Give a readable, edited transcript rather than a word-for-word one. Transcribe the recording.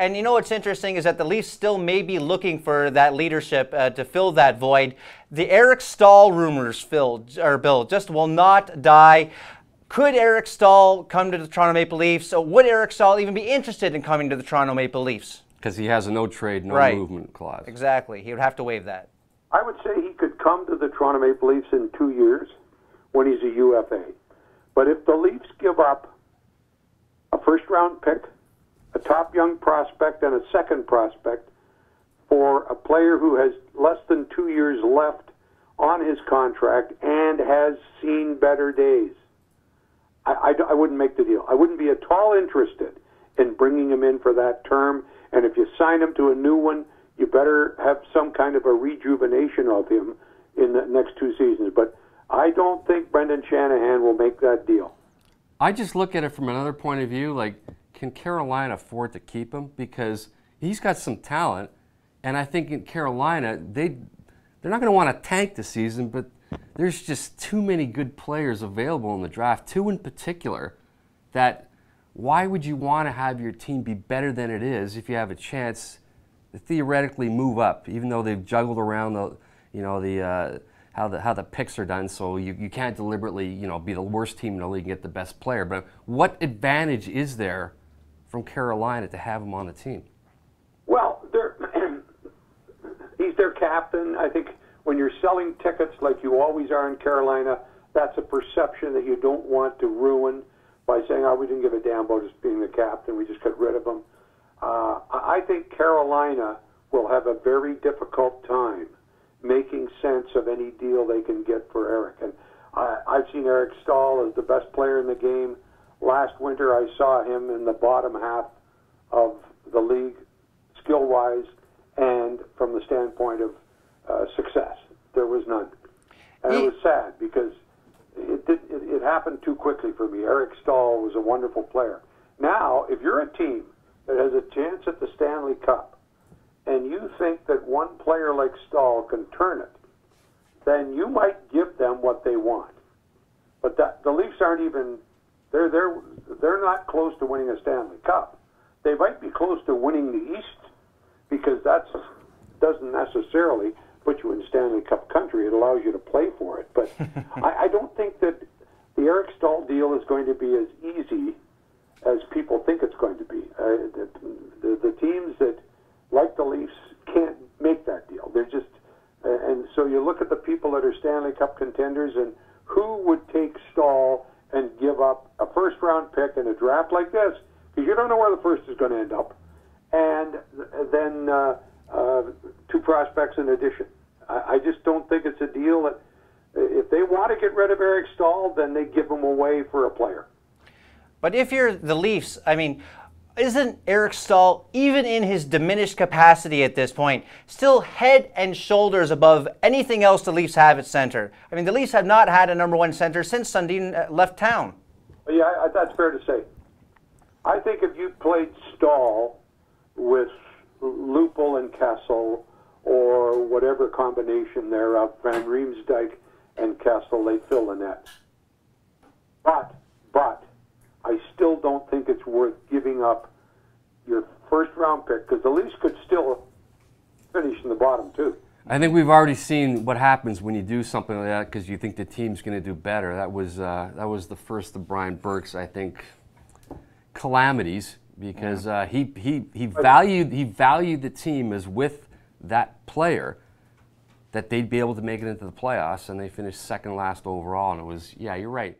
And you know what's interesting is that the Leafs still may be looking for that leadership to fill that void. The Eric Staal rumors, Bill, just will not die. Could Eric Staal come to the Toronto Maple Leafs? So would Eric Staal even be interested in coming to the Toronto Maple Leafs? Because he has a no trade, no movement clause. Exactly. He would have to waive that. I would say he could come to the Toronto Maple Leafs in 2 years when he's a UFA. But if the Leafs give up a first-round pick, a top young prospect, and a second prospect for a player who has less than 2 years left on his contract and has seen better days, I wouldn't make the deal. I wouldn't be at all interested in bringing him in for that term. And if you sign him to a new one, you better have some kind of a rejuvenation of him in the next 2 seasons. But I don't think Brendan Shanahan will make that deal. I just look at it from another point of view, like, can Carolina afford to keep him? Because he's got some talent, and I think in Carolina, they're not going to want to tank the season, but there's just too many good players available in the draft, 2 in particular, that why would you want to have your team be better than it is if you have a chance to theoretically move up, even though they've juggled around how the picks are done, so you can't deliberately be the worst team in the league and get the best player. But what advantage is there from Carolina to have him on the team? Well, he's their captain. I think when you're selling tickets like you always are in Carolina, that's a perception that you don't want to ruin by saying, oh, we didn't give a damn about just being the captain, we just got rid of him. I think Carolina will have a very difficult time making sense of any deal they can get for Eric. And I've seen Eric Staal as the best player in the game. Last winter I saw him in the bottom half of the league, skill-wise, and from the standpoint of success. There was none. And it was sad because it happened too quickly for me. Eric Staal was a wonderful player. Now, if you're a team that has a chance at the Stanley Cup, and you think that one player like Staal can turn it, then you might give them what they want. But the Leafs aren't even, they're not close to winning a Stanley Cup. They might be close to winning the East, because that doesn't necessarily put you in Stanley Cup country. It allows you to play for it. But I don't think that the Eric Staal deal is going to be as easy as people think it's going to be. The teams that, like the Leafs, can't make that deal. They're just, and so you look at the people that are Stanley Cup contenders, and who would take Staal and give up a first-round pick in a draft like this, because you don't know where the first is going to end up, and then 2 prospects in addition. I just don't think it's a deal that, if they want to get rid of Eric Staal, then they give him away for a player. But if you're the Leafs, I mean, isn't Eric Staal, even in his diminished capacity at this point, still head and shoulders above anything else the Leafs have at center? I mean, the Leafs have not had a #1 center since Sundin left town. Yeah, that's fair to say. I think if you played Staal with Lupul and Kessel, or whatever combination thereof, Van Riemsdyk and Kessel, they fill the net. But I still don't think it's worth giving up your first-round pick, because the Leafs could still finish in the bottom 2. I think we've already seen what happens when you do something like that because you think the team's going to do better. That was the first of Brian Burke's, I think, calamities, because he valued the team as with that player that they'd be able to make it into the playoffs, and they finished second last overall. And it was, yeah, you're right.